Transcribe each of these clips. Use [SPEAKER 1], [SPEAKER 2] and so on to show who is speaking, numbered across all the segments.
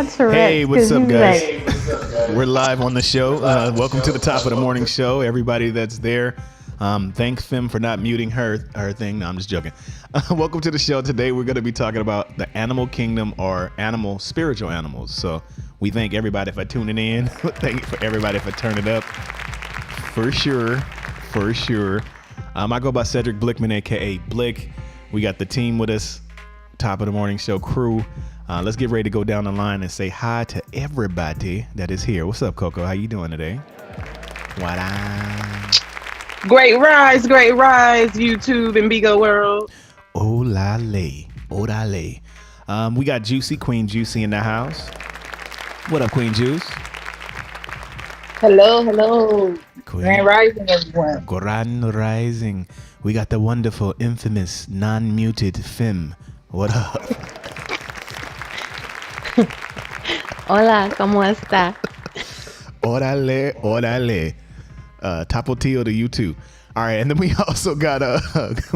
[SPEAKER 1] not Tourette's.
[SPEAKER 2] Hey, what's up,
[SPEAKER 1] you
[SPEAKER 2] guys?
[SPEAKER 1] like,
[SPEAKER 2] We're live on the show. Welcome to the top of the morning show. Everybody that's there, thank Fim for not muting her thing. No, I'm just joking. Welcome to the show. Today we're going to be talking about the animal kingdom or spiritual animals. So we thank everybody for tuning in. Thank you for everybody for turning up. For sure. I go by Cedric Blickman, aka Blick. We got the team with us, top of the morning show crew. Let's get ready to go down the line and say hi to everybody that is here. What's up, Coco? How you doing today? What up?
[SPEAKER 3] Great rise, YouTube and Bigo World.
[SPEAKER 2] Olale. We got Queen Juicy in the house. What up, Queen Juice?
[SPEAKER 4] Hello.
[SPEAKER 2] Queen.
[SPEAKER 4] Grand Rising, everyone.
[SPEAKER 2] Grand Rising. We got the wonderful, infamous, non-muted Fim. What up?
[SPEAKER 1] hola, ¿cómo está?
[SPEAKER 2] Orale. Tapo Tio to you too. All right, and then we also got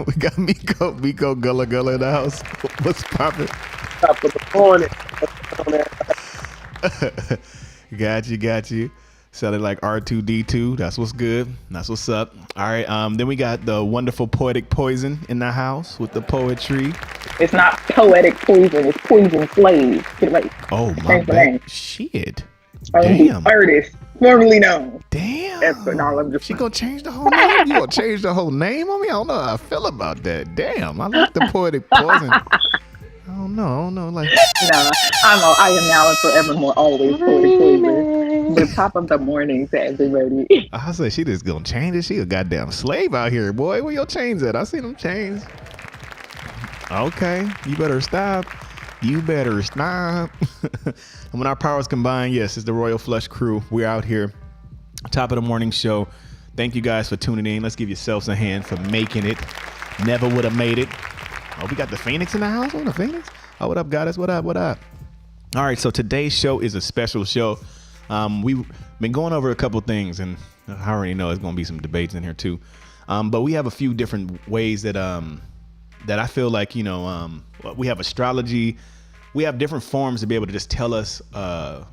[SPEAKER 2] we got Miko Gullah in the house. What's poppin'?
[SPEAKER 5] Top of the morning.
[SPEAKER 2] Got you. Sounded like R2D2. That's what's good. That's what's up. All right. Then we got the wonderful Poetic Poison in the house with the poetry.
[SPEAKER 4] It's not poetic poison, it's poison slave. Get it right.
[SPEAKER 2] Oh my
[SPEAKER 4] Change the
[SPEAKER 2] bad.
[SPEAKER 4] name.
[SPEAKER 2] Shit.
[SPEAKER 4] R&B
[SPEAKER 2] Damn.
[SPEAKER 4] artist, formerly known.
[SPEAKER 2] Damn.
[SPEAKER 4] No, I'm just
[SPEAKER 2] She gonna change the whole name? You gonna change the whole name on me? I don't know how I feel about that. Damn. I like the Poetic Poison. I don't know. Like,
[SPEAKER 4] No, I am now and forevermore always poetic poison. The top of the morning to everybody.
[SPEAKER 2] I say she just gonna change it. She a goddamn slave out here, boy. Where your chains at? I see them chains. Okay, you better stop. And when our powers combine, yes, it's the Royal Flush crew. We're out here, top of the morning show. Thank you guys for tuning in. Let's give yourselves a hand for making it. Never would have made it. Oh, we got the Phoenix in the house. Oh, the Phoenix. Oh, what up, goddess? What up? All right, so today's show is a special show. We've been going over a couple things, and I already know there's going to be some debates in here too. But we have a few different ways that I feel like, we have astrology. We have different forms to be able to just tell us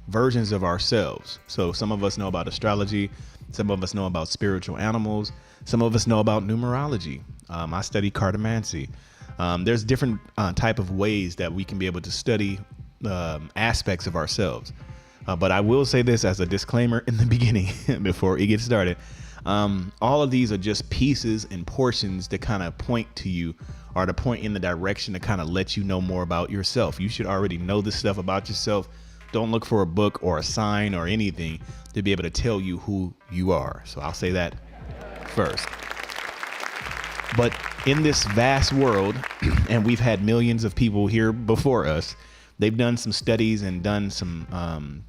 [SPEAKER 2] versions of ourselves. So some of us know about astrology. Some of us know about spiritual animals. Some of us know about numerology. I study cartomancy. There's different type of ways that we can be able to study aspects of ourselves. But I will say this as a disclaimer in the beginning before it gets started. All of these are just pieces and portions that kind of point to you or to point in the direction to kind of let you know more about yourself. You should already know this stuff about yourself. Don't look for a book or a sign or anything to be able to tell you who you are. So I'll say that first. But in this vast world, and we've had millions of people here before us, they've done some studies and done some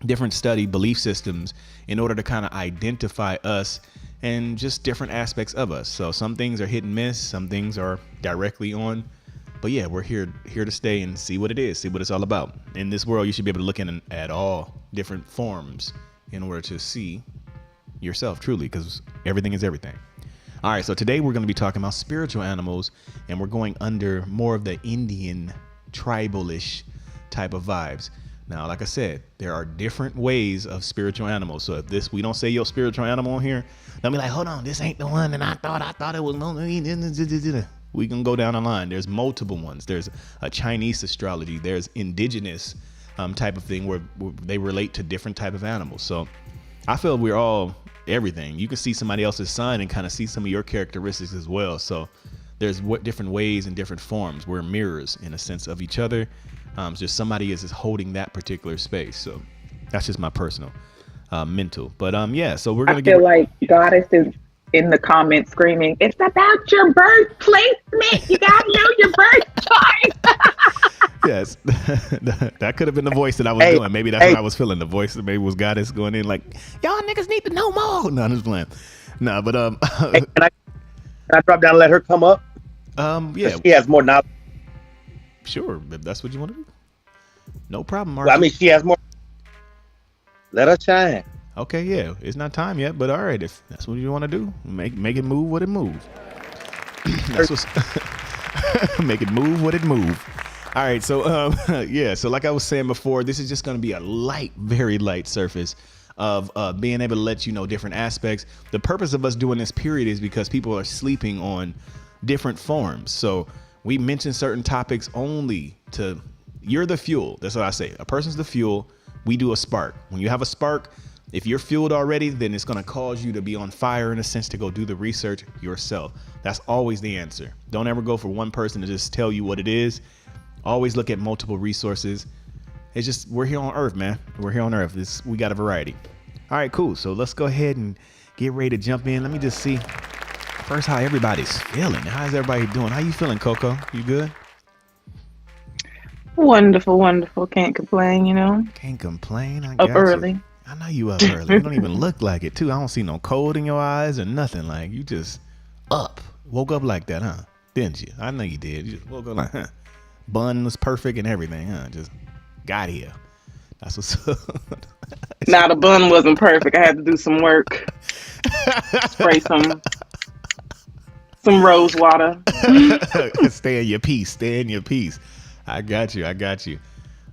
[SPEAKER 2] different belief systems in order to kind of identify us and just different aspects of us. So some things are hit and miss, some things are directly on. But yeah, we're here to stay and see what it is, see what it's all about. In this world, you should be able to look at all different forms in order to see yourself truly, because everything is everything. All right, so today we're going to be talking about spiritual animals, and we're going under more of the Indian tribal-ish type of vibes. Now, like I said, there are different ways of spiritual animals. So if we don't say your spiritual animal on here, they'll be like, hold on, this ain't the one, and I thought it was. We can go down the line. There's multiple ones. There's a Chinese astrology. There's indigenous type of thing where they relate to different type of animals. So I feel we're all everything. You can see somebody else's sign and kind of see some of your characteristics as well. So there's different ways and different forms. We're mirrors in a sense of each other. Just somebody is holding that particular space. So that's just my personal mental. But yeah, so we're gonna
[SPEAKER 4] feel like Goddess is in the comments screaming, "It's about your birth placement. You gotta know your birth chart."
[SPEAKER 2] Yes, that could have been the voice that I was doing. Maybe that's what I was feeling. The voice that maybe was Goddess going in like, "Y'all niggas need to know more." No, I'm just playing. No, but
[SPEAKER 5] Hey, can I drop down and let her come up?
[SPEAKER 2] Yeah,
[SPEAKER 5] she has more knowledge.
[SPEAKER 2] Sure, if that's what you want to do. No problem, Mark.
[SPEAKER 5] Well, I mean, she has more. Let her shine.
[SPEAKER 2] Okay, yeah, it's not time yet, but all right, if that's what you want to do, make it move what it moves. That's what's make it move what it move. All right, so yeah, so like I was saying before, this is just going to be a light, very light surface of being able to let you know different aspects. The purpose of us doing this period is because people are sleeping on different forms. So we mention certain topics only to, you're the fuel. That's what I say. A person's the fuel. We do a spark. When you have a spark, if you're fueled already, then it's going to cause you to be on fire in a sense to go do the research yourself. That's always the answer. Don't ever go for one person to just tell you what it is. Always look at multiple resources. It's just, we're here on Earth, man. We're here on Earth. We got a variety. All right, cool. So let's go ahead and get ready to jump in. Let me just see first how everybody's feeling. How's everybody doing? How you feeling, Coco? You good?
[SPEAKER 3] Wonderful, wonderful. Can't complain, you know.
[SPEAKER 2] Can't complain. I
[SPEAKER 3] Up
[SPEAKER 2] got
[SPEAKER 3] early.
[SPEAKER 2] you. I know you up early. You don't even look like it, too. I don't see no cold in your eyes or nothing. Like, you just up. Woke up like that, huh? Didn't you? I know you did. You just woke up like, huh? Bun was perfect and everything, huh? Just got here. That's what's up.
[SPEAKER 3] Now the bun wasn't perfect. I had to do some work. Spray some rose water.
[SPEAKER 2] Stay in your peace. Stay in your peace. I got you. I got you.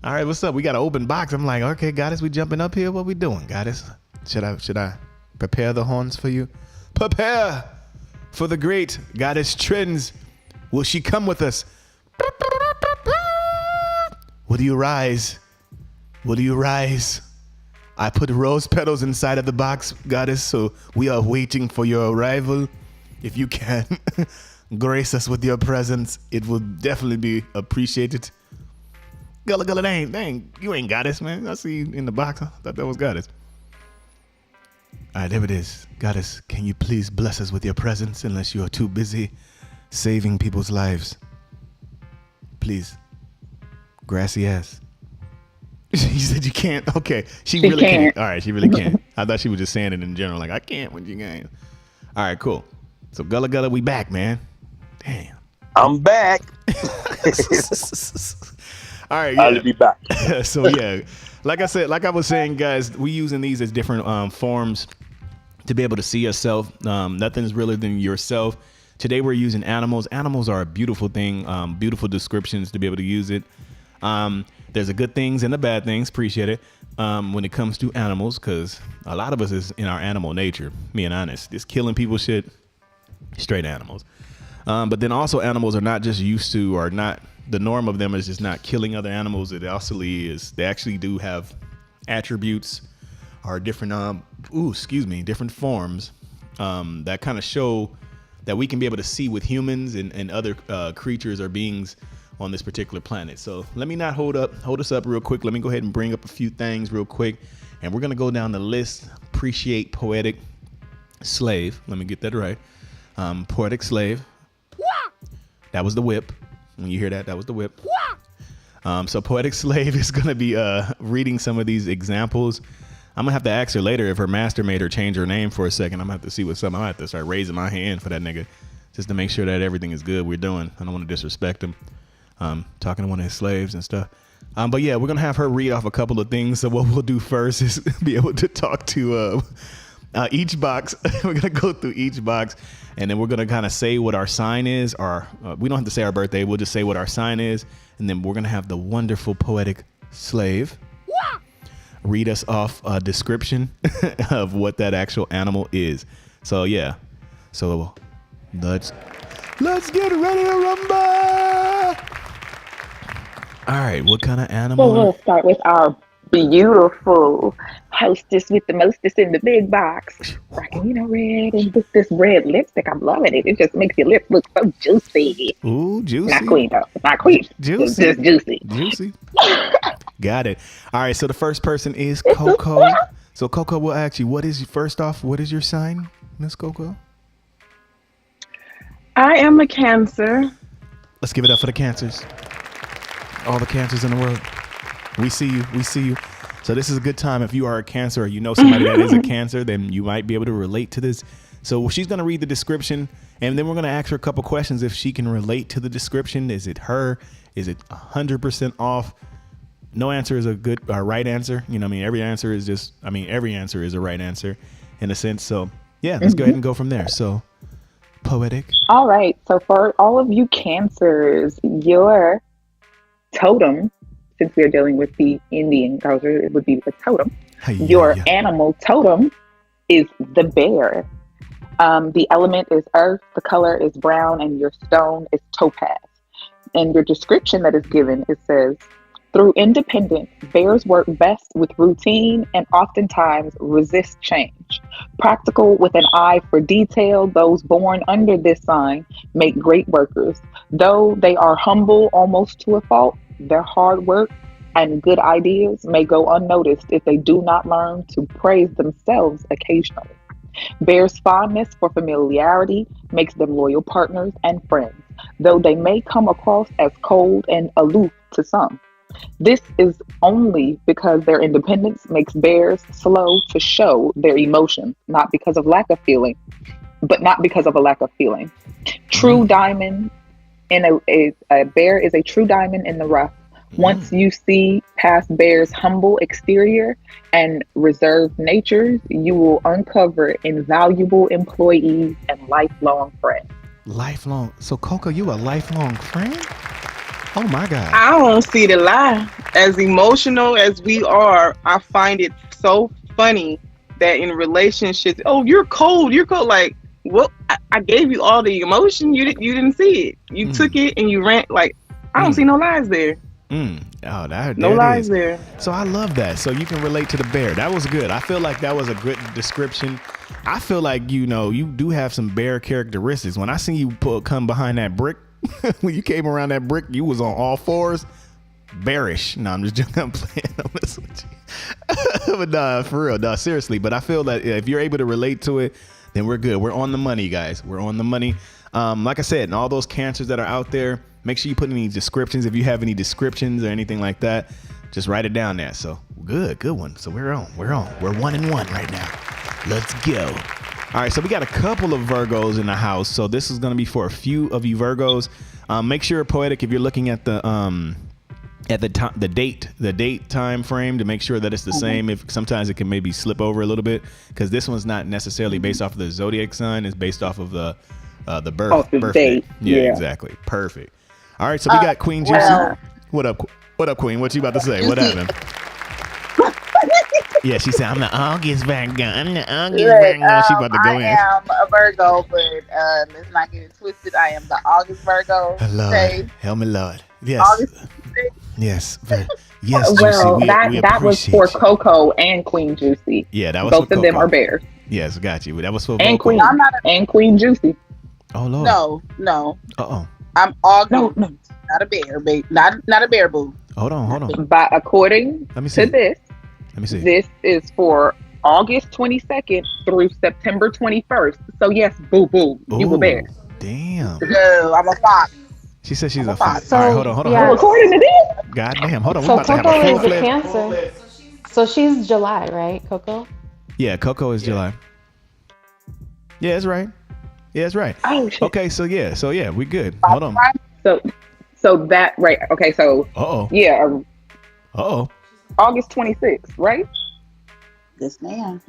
[SPEAKER 2] All right, what's up? We got an open box. I'm like, okay, Goddess, we jumping up here. What we doing, Goddess? Should I prepare the horns for you? Prepare for the great Goddess Trends. Will she come with us? Will you rise? Will you rise? I put rose petals inside of the box, Goddess, so we are waiting for your arrival. If you can grace us with your presence, it will definitely be appreciated. Gullah, dang, you ain't Goddess, man. I see you in the box. I thought that was Goddess. All right, there it is. Goddess, can you please bless us with your presence unless you are too busy saving people's lives? Please. Grassy ass. She said you can't. Okay. She really can't. All right. She really can't. I thought she was just saying it in general. Like, I can't when you can't. All right, cool. So Gullah, we back, man. Damn.
[SPEAKER 5] I'm back.
[SPEAKER 2] All right. Yeah.
[SPEAKER 5] I'll be back.
[SPEAKER 2] So yeah, like I was saying, guys, we using these as different forms to be able to see yourself. Nothing's realer than yourself. Today we're using animals. Animals are a beautiful thing. Beautiful descriptions to be able to use it. There's the good things and the bad things. Appreciate it. When it comes to animals, because a lot of us is in our animal nature. Being honest, this killing people shit, straight animals. But then also animals are not just used to, or not, the norm of them is just not killing other animals. It also is, they actually do have attributes or different, different forms that kind of show that we can be able to see with humans and other creatures or beings on this particular planet. So let me not hold us up real quick. Let me go ahead and bring up a few things real quick. And we're going to go down the list. Appreciate Poetic Slave. Let me get that right. Poetic Slave. That was the whip. When you hear that, that was the whip. So Poetic Slave is going to be reading some of these examples. I'm going to have to ask her later if her master made her change her name for a second. I'm going to have to see what's up. I'm going to have to start raising my hand for that nigga just to make sure that everything is good we're doing. I don't want to disrespect him. Talking to one of his slaves and stuff. But yeah, we're going to have her read off a couple of things. So what we'll do first is be able to talk to each box. We're going to go through each box, and then we're going to kind of say what our sign is. Or we don't have to say our birthday. We'll just say what our sign is. And then we're going to have the wonderful Poetic Slave read us off a description of what that actual animal is. So yeah. So let's get ready to rumble. All right, what kind of animal?
[SPEAKER 4] Well, we'll start with our beautiful hostess with the mostest in the big box. Rocking, red and with this red lipstick. I'm loving it. It just makes your lips look so juicy.
[SPEAKER 2] Ooh, juicy.
[SPEAKER 4] Not queen, though. Not queen.
[SPEAKER 2] Juicy.
[SPEAKER 4] Just juicy.
[SPEAKER 2] Juicy. Got it. All right, so the first person is Coco. So Coco will ask you, what is your sign, Miss Coco?
[SPEAKER 3] I am a Cancer.
[SPEAKER 2] Let's give it up for the Cancers. All the Cancers in the world. We see you. So this is a good time. If you are a Cancer or you know somebody that is a Cancer, then you might be able to relate to this. So she's going to read the description, and then we're going to ask her a couple questions if she can relate to the description. Is it her? Is it 100% off? No answer is a good or right answer. Every answer is a right answer in a sense. So yeah, let's go ahead and go from there. So Poetic.
[SPEAKER 4] All right. So for all of you Cancers, your totem, since we are dealing with the Indian culture, it would be the totem.
[SPEAKER 2] Hey, yeah,
[SPEAKER 4] Your
[SPEAKER 2] yeah.
[SPEAKER 4] animal totem is the bear. The element is earth, the color is brown, and your stone is topaz. And your description that is given, it says, through independence, bears work best with routine and oftentimes resist change. Practical with an eye for detail, those born under this sign make great workers. Though they are humble almost to a fault, their hard work and good ideas may go unnoticed if they do not learn to praise themselves occasionally. Bears' fondness for familiarity makes them loyal partners and friends, though they may come across as cold and aloof to some. This is only because their independence makes bears slow to show their emotions, not because of lack of feeling, but not because of a lack of feeling. True diamond in a bear is a true diamond in the rough. Once you see past bears' humble exterior and reserved natures, you will uncover invaluable employees and lifelong friends.
[SPEAKER 2] Lifelong. So Coco, you a lifelong friend? Oh my God.
[SPEAKER 3] I don't see the lie. As emotional as we are, I find it so funny that in relationships, oh, you're cold. Like, what? I gave you all the emotion. You didn't see it. You took it and you ran. Like, I don't see no lies there.
[SPEAKER 2] Oh,
[SPEAKER 3] No lies there.
[SPEAKER 2] So I love that. So you can relate to the bear. That was good. I feel like that was a good description. I feel like, you do have some bear characteristics. When I seen you come behind that brick, when you came around that brick, you was on all fours. Bearish. No, I'm just joking. I'm playing. I'm messing with you. But nah, for real. No, seriously. But I feel that if you're able to relate to it, then we're good. We're on the money, guys. We're on the money. Like I said, and all those cancers that are out there, make sure you put any descriptions. If you have any descriptions or anything like that, just write it down there. So good one. So we're on. We're 1-1 right now. Let's go. All right, so we got a couple of Virgos in the house. So this is going to be for a few of you Virgos. Make sure, Poetic, if you're looking at the date time frame, to make sure that it's the same. If sometimes it can maybe slip over a little bit, because this one's not necessarily based off of the zodiac sign. It's based off of the birth date. Yeah, exactly. Perfect. All right, so we got Queen Juicy. What up, Queen? What you about to say? What happened? Yeah, she said, I'm the August Virgo. She about to go in.
[SPEAKER 6] I am a Virgo, but let's not get it twisted. I am the August Virgo.
[SPEAKER 2] Lord,
[SPEAKER 6] okay?
[SPEAKER 2] help me, Lord. Yes.
[SPEAKER 6] August.
[SPEAKER 2] Yes. Yes,
[SPEAKER 4] Well,
[SPEAKER 2] Juicy.
[SPEAKER 4] that was for Coco and Queen Juicy.
[SPEAKER 2] Yeah, that was
[SPEAKER 4] both
[SPEAKER 2] for
[SPEAKER 4] of them
[SPEAKER 2] Coco.
[SPEAKER 4] are bears.
[SPEAKER 2] Yes, got you. That was for
[SPEAKER 4] And
[SPEAKER 2] Vocal.
[SPEAKER 4] Queen.
[SPEAKER 6] I'm not
[SPEAKER 4] and Queen Juicy.
[SPEAKER 2] Oh, Lord.
[SPEAKER 6] No.
[SPEAKER 2] Uh-oh.
[SPEAKER 6] I'm August.
[SPEAKER 4] No.
[SPEAKER 6] Not a bear, babe. Not a bear boo.
[SPEAKER 2] Hold on.
[SPEAKER 4] But according
[SPEAKER 2] Let me see.
[SPEAKER 4] to this,
[SPEAKER 2] Let me see.
[SPEAKER 4] this is for August 22nd through September 21st. So yes, boo, you a bear.
[SPEAKER 2] Damn.
[SPEAKER 6] No, I'm a fox.
[SPEAKER 2] She said she's a
[SPEAKER 6] I'm a fox.
[SPEAKER 2] fox. All right, hold on.
[SPEAKER 1] yeah.
[SPEAKER 4] According to this,
[SPEAKER 2] God damn. Hold on.
[SPEAKER 1] So
[SPEAKER 2] We're about to
[SPEAKER 1] Coco
[SPEAKER 2] have a
[SPEAKER 1] is a
[SPEAKER 2] full-fledged.
[SPEAKER 1] Cancer. So she's July, right, Coco?
[SPEAKER 2] Yeah, Coco is July. Yeah, that's right. Yeah, that's right.
[SPEAKER 4] oh shit.
[SPEAKER 2] Okay, so yeah, we good. Hold on.
[SPEAKER 4] So that right. Okay, so
[SPEAKER 2] Uh-oh.
[SPEAKER 4] yeah,
[SPEAKER 2] Uh-oh.
[SPEAKER 4] August 26th, right?
[SPEAKER 6] Yes, ma'am.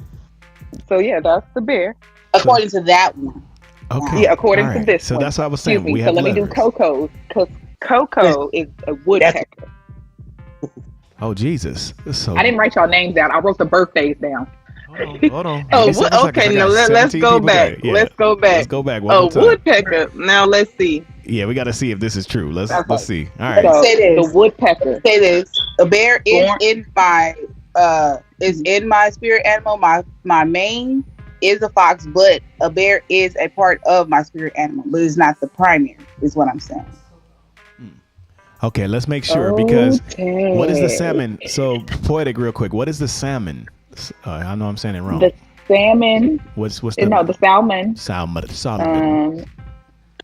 [SPEAKER 4] So yeah, that's the bear.
[SPEAKER 6] According to that one.
[SPEAKER 2] Okay.
[SPEAKER 4] Yeah, according
[SPEAKER 2] All
[SPEAKER 4] to
[SPEAKER 2] right.
[SPEAKER 4] this
[SPEAKER 2] So
[SPEAKER 4] one.
[SPEAKER 2] that's what I was saying.
[SPEAKER 4] Excuse me.
[SPEAKER 2] We
[SPEAKER 4] So
[SPEAKER 2] have
[SPEAKER 4] let me do
[SPEAKER 2] letters.
[SPEAKER 4] Coco's, because Coco is a woodpecker.
[SPEAKER 2] Oh, Jesus. So
[SPEAKER 4] I didn't write y'all names down. I wrote the birthdays down.
[SPEAKER 2] Hold on.
[SPEAKER 3] Oh,
[SPEAKER 2] Give me 7 seconds. I
[SPEAKER 3] okay.
[SPEAKER 2] got
[SPEAKER 3] No, let's
[SPEAKER 2] 17
[SPEAKER 3] go
[SPEAKER 2] people
[SPEAKER 3] back.
[SPEAKER 2] there. Yeah.
[SPEAKER 3] Let's go back.
[SPEAKER 2] Let's go back one
[SPEAKER 3] Oh,
[SPEAKER 2] more time.
[SPEAKER 3] woodpecker. Now let's see.
[SPEAKER 2] Yeah, we got to see if this is true. Let's
[SPEAKER 4] Okay.
[SPEAKER 2] see. All right.
[SPEAKER 4] So
[SPEAKER 6] Say this.
[SPEAKER 4] the woodpecker.
[SPEAKER 6] Say this. A bear is
[SPEAKER 4] Born-
[SPEAKER 6] in my spirit animal. My main is a fox, but a bear is a part of my spirit animal, but it's not the primary, is what I'm saying.
[SPEAKER 2] Okay, let's make sure, because
[SPEAKER 4] Okay.
[SPEAKER 2] what is the salmon? So, Poetic, real quick. What is the salmon? I know I'm saying it wrong.
[SPEAKER 4] The salmon.
[SPEAKER 2] What's the
[SPEAKER 4] No, the salmon.
[SPEAKER 2] Solomon?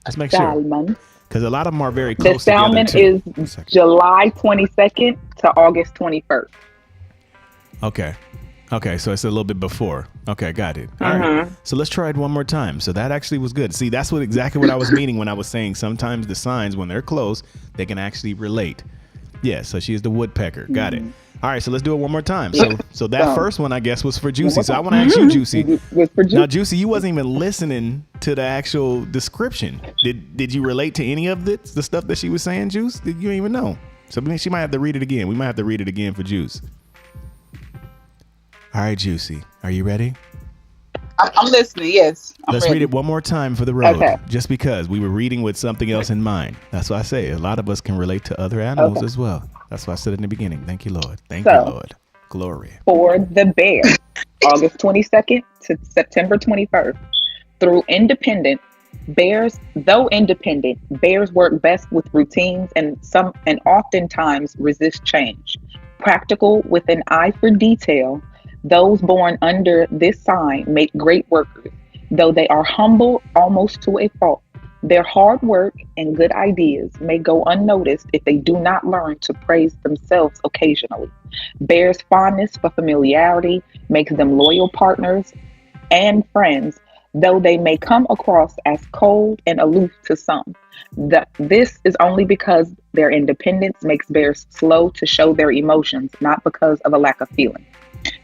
[SPEAKER 2] Let's make sure,
[SPEAKER 4] Salmon.
[SPEAKER 2] because a lot of them are very
[SPEAKER 4] The
[SPEAKER 2] close
[SPEAKER 4] salmon
[SPEAKER 2] together too.
[SPEAKER 4] is July 22nd to August 21st.
[SPEAKER 2] Okay, so it's a little bit before. Okay, got it. All right. So let's try it one more time. So that actually was good. See, that's exactly what I was meaning when I was saying sometimes the signs, when they're close, they can actually relate. Yeah, so she is the woodpecker. Got it. All right, so let's do it one more time. So that first one, I guess, was for Juicy. So I want to ask you, Juicy.
[SPEAKER 4] Was for
[SPEAKER 2] Now, Juicy, you wasn't even listening to the actual description. Did you relate to any of the stuff that she was saying, Juice? Did you even know? So she might have to read it again. We might have to read it again for Juice. All right, Juicy. Are you ready?
[SPEAKER 6] I'm listening. Yes.
[SPEAKER 2] Let's
[SPEAKER 6] ready.
[SPEAKER 2] read it one more time for the road.
[SPEAKER 4] Okay.
[SPEAKER 2] Just because we were reading with something else in mind. That's why I say a lot of us can relate to other animals as well. That's why I said in the beginning. Thank you, Lord. Thank you, Lord. Glory.
[SPEAKER 4] For the bear, August 22nd to September 21st. Though independent, bears work best with routines and oftentimes resist change. Practical with an eye for detail, those born under this sign make great workers, though they are humble almost to a fault. Their hard work and good ideas may go unnoticed if they do not learn to praise themselves occasionally. Bears' fondness for familiarity makes them loyal partners and friends, though they may come across as cold and aloof to some. This is only because their independence makes bears slow to show their emotions, not because of a lack of feeling.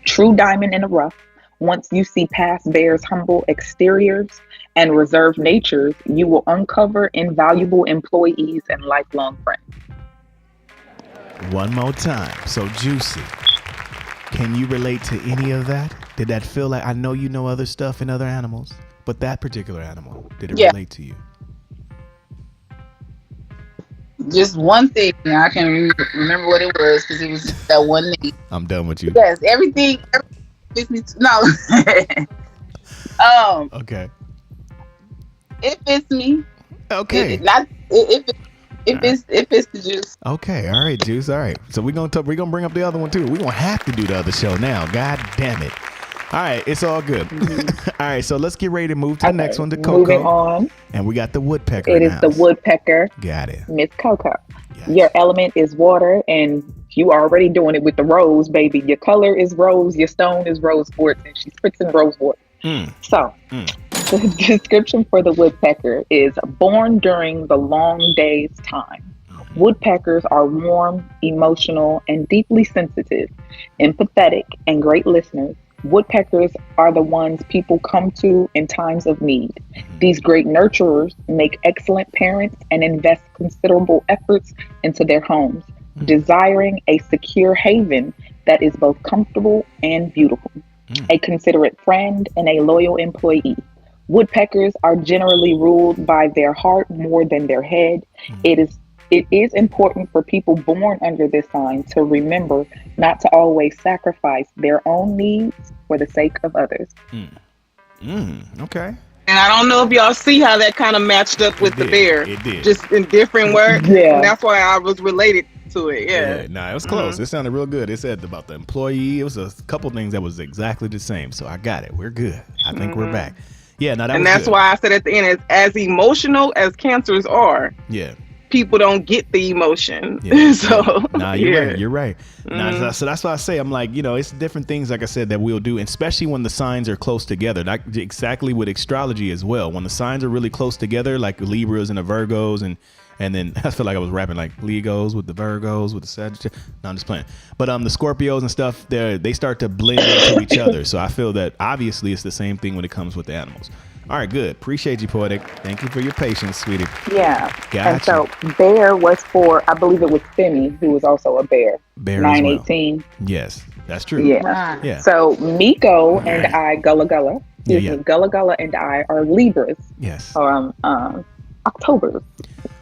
[SPEAKER 4] True diamond in the rough. Once you see past bears' humble exteriors and reserved natures, you will uncover invaluable employees and lifelong friends.
[SPEAKER 2] One more time. So, Juicy, can you relate to any of that? Did that feel like, I know you know other stuff in other animals, but that particular animal, did it relate to you?
[SPEAKER 6] Just one thing. I can remember what it was because it was just that one thing.
[SPEAKER 2] I'm done with you.
[SPEAKER 6] Yes, everything fits me. No.
[SPEAKER 2] Okay.
[SPEAKER 6] It fits me.
[SPEAKER 2] Okay.
[SPEAKER 6] It fits the juice.
[SPEAKER 2] Okay. All right, Juice. All right. So we're gonna bring up the other one too. We're gonna have to do the other show now. God damn it. All right, it's all good. All right, so let's get ready to move to the next one, to Coco.
[SPEAKER 4] Moving on.
[SPEAKER 2] And we got the woodpecker.
[SPEAKER 4] It is the woodpecker.
[SPEAKER 2] Got it.
[SPEAKER 4] Miss Coco.
[SPEAKER 2] Yes.
[SPEAKER 4] Your element is water, and you already doing it with the rose, baby. Your color is rose, your stone is rose quartz, and she's spritzing rose water. So, the description for the woodpecker is born during the long day's time. Woodpeckers are warm, emotional, and deeply sensitive, empathetic, and great listeners. Woodpeckers are the ones people come to in times of need. These great nurturers make excellent parents and invest considerable efforts into their homes, desiring a secure haven that is both comfortable and beautiful, a considerate friend, and a loyal employee. Woodpeckers are generally ruled by their heart more than their head. It is important for people born under this sign to remember not to always sacrifice their own needs for the sake of others.
[SPEAKER 2] Okay.
[SPEAKER 3] And I don't know if y'all see how that kind of matched up with the bear.
[SPEAKER 2] It did.
[SPEAKER 3] Just in different words.
[SPEAKER 4] Yeah.
[SPEAKER 3] And that's why I was related to it. Yeah.
[SPEAKER 2] Nah, it was close. It sounded real good. It said about the employee. It was a couple things that was exactly the same. So I got it. We're good. I think we're back. Yeah, no,
[SPEAKER 3] And that's why I said at the end, as emotional as cancers are,
[SPEAKER 2] yeah,
[SPEAKER 3] people don't get the emotion.
[SPEAKER 2] Yeah.
[SPEAKER 3] So
[SPEAKER 2] nah, you're
[SPEAKER 3] yeah.
[SPEAKER 2] right. You're right. Nah, so that's why I say, I'm like, it's different things, like I said, that we'll do, especially when the signs are close together. Like exactly with astrology as well. When the signs are really close together, like Libras and the Virgos, and then I feel like I was rapping like Legos with the Virgos with the Sagittarius. No, I'm just playing. But the Scorpios and stuff, they start to blend into each other. So I feel that obviously it's the same thing when it comes with the animals. All right, good. Appreciate you, Poetic. Thank you for your patience, sweetie.
[SPEAKER 4] Yeah.
[SPEAKER 2] Gotcha.
[SPEAKER 4] And so bear was for, I believe it was Femi, who was also a bear.
[SPEAKER 2] Bear
[SPEAKER 4] 918.
[SPEAKER 2] as well. Yes, that's true.
[SPEAKER 4] Yeah.
[SPEAKER 2] Yeah.
[SPEAKER 4] So Miko and I, Gullah Gullah,
[SPEAKER 2] Yeah.
[SPEAKER 4] Gullah Gullah and I are Libras.
[SPEAKER 2] Yes.
[SPEAKER 4] October.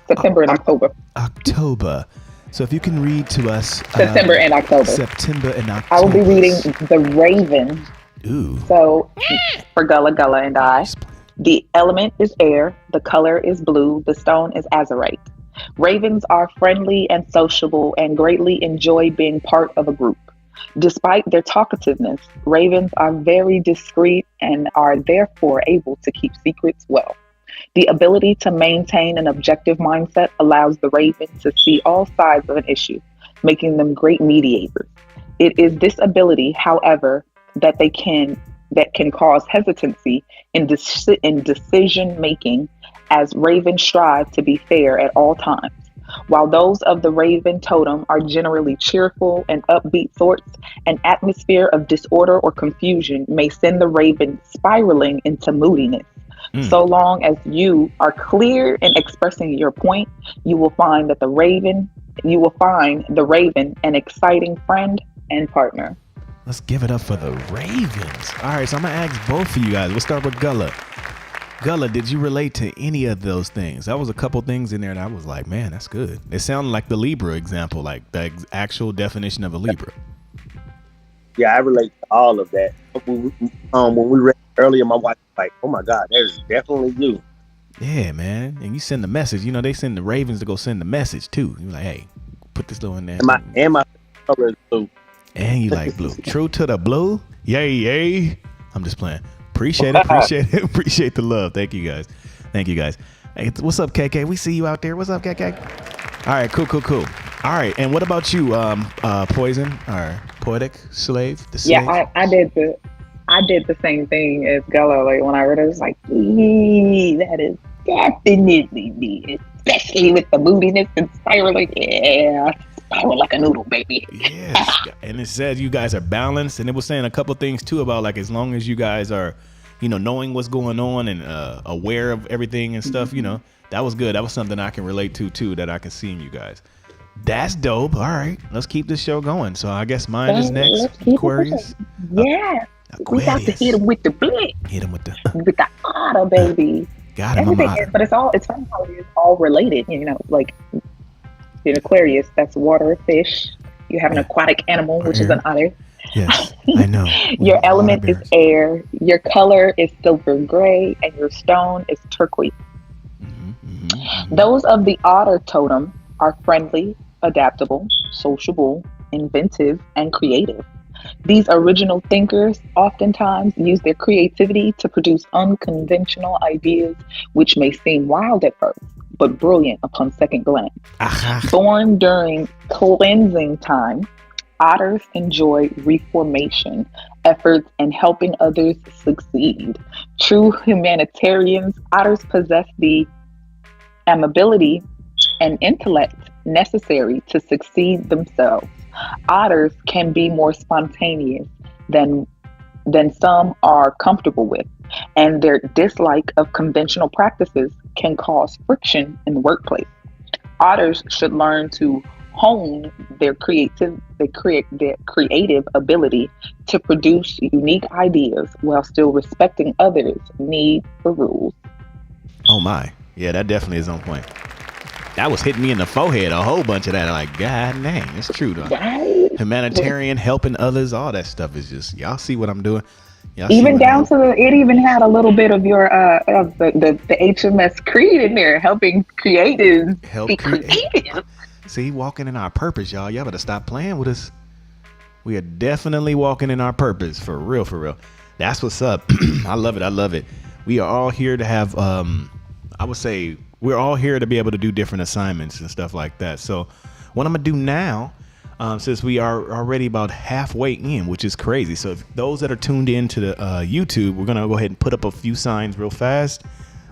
[SPEAKER 4] September and October.
[SPEAKER 2] October. So if you can read to us.
[SPEAKER 4] September and October.
[SPEAKER 2] September and October.
[SPEAKER 4] I will be reading The Raven.
[SPEAKER 2] Ooh.
[SPEAKER 4] So for Gullah Gullah and I, the element is air, the color is blue, the stone is azurite. Ravens are friendly and sociable and greatly enjoy being part of a group. Despite their talkativeness, ravens are very discreet and are therefore able to keep secrets well. The ability to maintain an objective mindset allows the raven to see all sides of an issue, making them great mediators. It is this ability, however, that can cause hesitancy in decision making, as ravens strive to be fair at all times. While those of the raven totem are generally cheerful and upbeat sorts, an atmosphere of disorder or confusion may send the raven spiraling into moodiness. So long as you are clear in expressing your point, you will find that the raven you will find the raven an exciting friend and partner.
[SPEAKER 2] Let's give it up for the Ravens. All right, so I'm gonna ask both of you guys. We'll start with Gullah. Gullah, did you relate to any of those things? That was a couple things in there that I was like, man, that's good. It sounded like the Libra example, like the actual definition of a Libra.
[SPEAKER 5] Yeah, I relate to all of that. When we read earlier, my wife was like, "Oh my God, that is definitely you."
[SPEAKER 2] Yeah, man. And you send the message. You know, they send the Ravens to go send the message too. You're like, hey, put this little in there.
[SPEAKER 5] And my color is blue.
[SPEAKER 2] And you like blue. True to the blue. Yay, yay. I'm just playing. Appreciate it. Appreciate the love. Thank you guys. Hey, what's up, KK? We see you out there. What's up, KK? All right, cool. All right, and what about you, Poison, or Poetic Slave? The slave?
[SPEAKER 4] Yeah, I did the same thing as Gullah. Like when I read it, I was like, that is definitely me, especially with the moodiness and spiraling. Yeah, spiral like a noodle, baby.
[SPEAKER 2] Yes, and it says you guys are balanced, and it was saying a couple things too about like as long as you guys are, knowing what's going on and aware of everything and stuff, that was good. That was something I can relate to too, that I can see in you guys. That's dope. All right, let's keep this show going. So I guess mine is next. Aquarius.
[SPEAKER 4] Yeah. We got to hit him with the blick.
[SPEAKER 2] Hit him with the
[SPEAKER 4] otter, baby.
[SPEAKER 2] Got him.
[SPEAKER 4] Everything but it's funny how it is all related. Like in Aquarius, that's water, fish. You have an aquatic animal, which is an otter.
[SPEAKER 2] Yes, I know.
[SPEAKER 4] Your element is air. Your color is silver gray, and your stone is turquoise. Those of the otter totem are friendly, adaptable, sociable, inventive, and creative. These original thinkers oftentimes use their creativity to produce unconventional ideas, which may seem wild at first, but brilliant upon second glance. Born during cleansing time, otters enjoy reformation efforts and helping others succeed. True humanitarians, otters possess the amiability and intellect necessary to succeed themselves. Otters can be more spontaneous than some are comfortable with, and their dislike of conventional practices can cause friction in the workplace. Otters should learn to hone their creative ability to produce unique ideas while still respecting others' need for rules.
[SPEAKER 2] Oh my, yeah, that definitely is on point. That was hitting me in the forehead, a whole bunch of that. Like, God dang, it's true though.
[SPEAKER 4] Right?
[SPEAKER 2] Humanitarian, helping others, all that stuff is just, y'all see what I'm doing.
[SPEAKER 4] Even down to it even had a little bit of your of the HMS Creed in there, helping creatives be creative.
[SPEAKER 2] See, walking in our purpose, y'all. Y'all better stop playing with us. We are definitely walking in our purpose, for real, for real. That's what's up. I love it. We are all here to have, I would say, we're all here to be able to do different assignments and stuff like that. So what I'm going to do now, since we are already about halfway in, which is crazy. So if those that are tuned in to the YouTube, we're going to go ahead and put up a few signs real fast.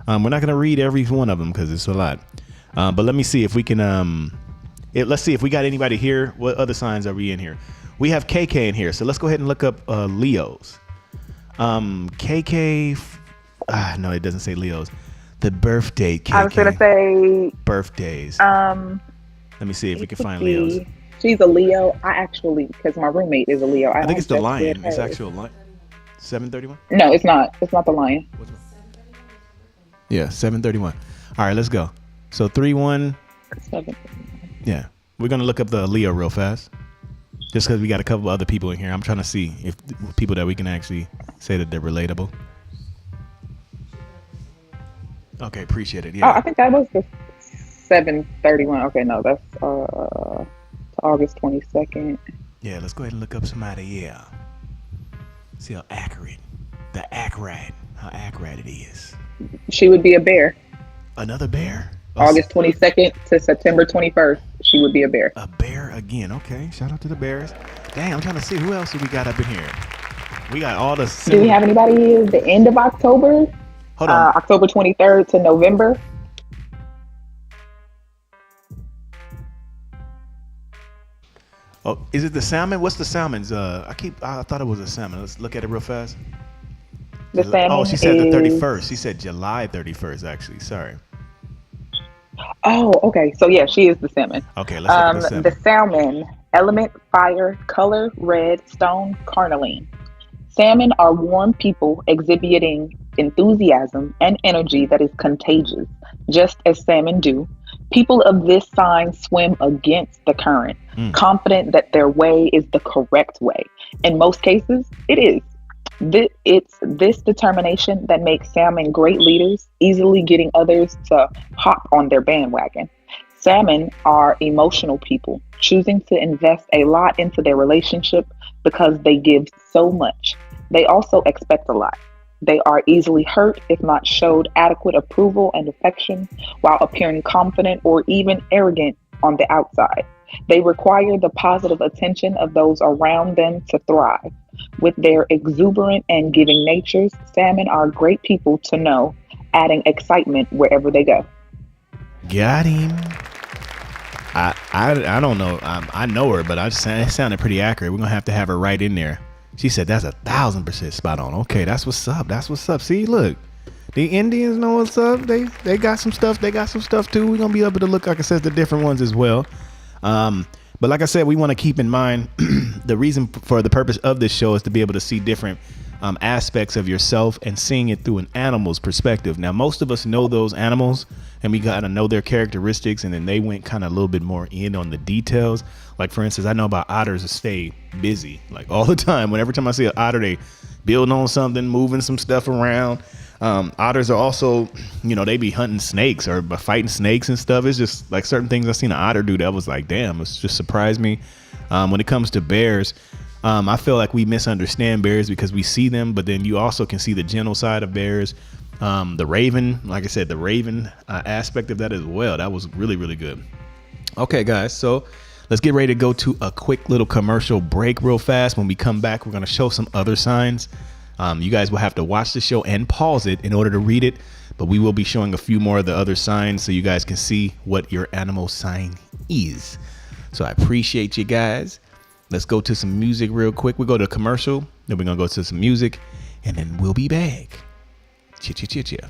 [SPEAKER 2] We're not going to read every one of them because it's a lot. But let me see if we can, let's see if we got anybody here. What other signs are we in here? We have KK in here. So let's go ahead and look up Leos. KK, no, it doesn't say Leos. The birthday KK.
[SPEAKER 4] I was going to say
[SPEAKER 2] birthdays.
[SPEAKER 4] Let
[SPEAKER 2] me see if we can find Leos.
[SPEAKER 4] She's a Leo. I actually, because my roommate is a Leo.
[SPEAKER 2] I think it's the lion. It's actual lion. 731?
[SPEAKER 4] No, it's not. It's not the lion.
[SPEAKER 2] Yeah, 731. All right, let's go. So 3-1.
[SPEAKER 4] 7.
[SPEAKER 2] Yeah, we're gonna look up the Leo real fast, just because we got a couple other people in here. I'm trying to see if people that we can actually say that they're relatable. Okay, appreciate it. Yeah.
[SPEAKER 4] Oh, I think that was the 731. Okay, no, that's August 22nd.
[SPEAKER 2] Yeah, let's go ahead and look up somebody. Yeah. See how accurate it is.
[SPEAKER 4] She would be a bear.
[SPEAKER 2] Another bear.
[SPEAKER 4] August 22nd to September 21st, she would be a bear.
[SPEAKER 2] A bear again. Okay, shout out to the bears. Dang, I'm trying to see who else do we got up in here. We got all the.
[SPEAKER 4] Do we have anybody the end of October?
[SPEAKER 2] Hold on.
[SPEAKER 4] October 23rd to November.
[SPEAKER 2] Oh, is it the salmon? What's the salmon's? I thought it was a salmon. Let's look at it real fast.
[SPEAKER 4] The salmon.
[SPEAKER 2] Oh, she said the 31st. She said July 31st. Actually, sorry.
[SPEAKER 4] Oh, okay. So yeah, she is the salmon.
[SPEAKER 2] Okay, let's look at the
[SPEAKER 4] The
[SPEAKER 2] salmon.
[SPEAKER 4] salmon, element fire, color red, stone carnelian. Salmon are warm people exhibiting enthusiasm and energy that is contagious, just as salmon do. People of this sign swim against the current,
[SPEAKER 2] Mm.
[SPEAKER 4] confident that their way is the correct way. In most cases, it is. It's this determination that makes salmon great leaders, easily getting others to hop on their bandwagon. Salmon are emotional people, choosing to invest a lot into their relationship because they give so much. They also expect a lot. They are easily hurt if not showed adequate approval and affection while appearing confident or even arrogant on the outside. They require the positive attention of those around them to thrive. With their exuberant and giving natures, salmon are great people to know, adding excitement wherever they go.
[SPEAKER 2] Got him. I don't know. I know her, but it sounded pretty accurate. We're gonna have to have her right in there. She said that's 1,000% spot on. Okay, that's what's up. That's what's up. See, look, the Indians know what's up. They got some stuff. They got some stuff too. We're gonna be able to look, like I said, the different ones as well. But like I said, we want to keep in mind the reason for the purpose of this show is to be able to see different aspects of yourself and seeing it through an animal's perspective. Now, most of us know those animals and we got to know their characteristics, and then they went kind of a little bit more in on the details. Like, for instance, I know about otters that stay busy like all the time. Every time I see an otter, they building on something, moving some stuff around. Otters are also, they be hunting snakes or fighting snakes and stuff. It's just like certain things I've seen an otter do that was like, damn, it's just surprised me. When it comes to bears, I feel like we misunderstand bears because we see them, but then you also can see the gentle side of bears. The raven, like I said, the raven aspect of that as well. That was really, really good. Okay, guys, so let's get ready to go to a quick little commercial break real fast. When we come back, we're going to show some other signs. You guys will have to watch the show and pause it in order to read it, but we will be showing a few more of the other signs so you guys can see what your animal sign is. So I appreciate you guys. Let's go to some music real quick. We'll go to a commercial, then we're going to go to some music, and then we'll be back. Chia.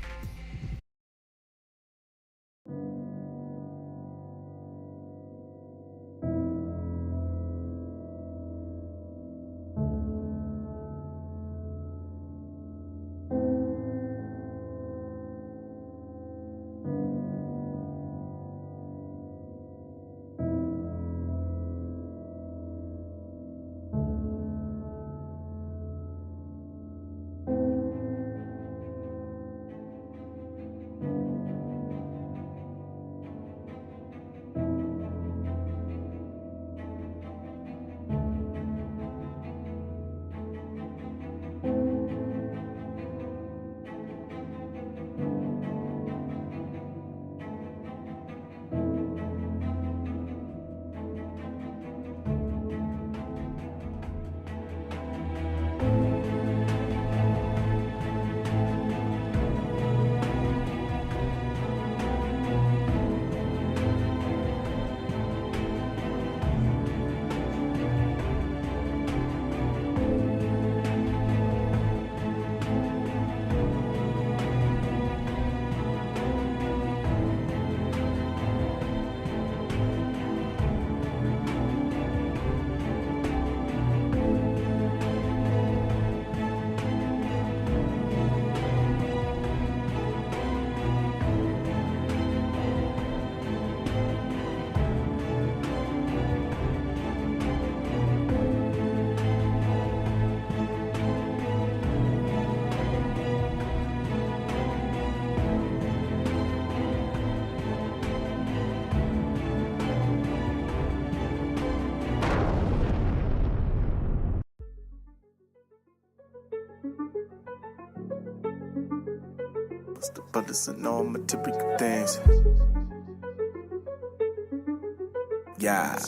[SPEAKER 7] But it's a normal typical things. Yeah.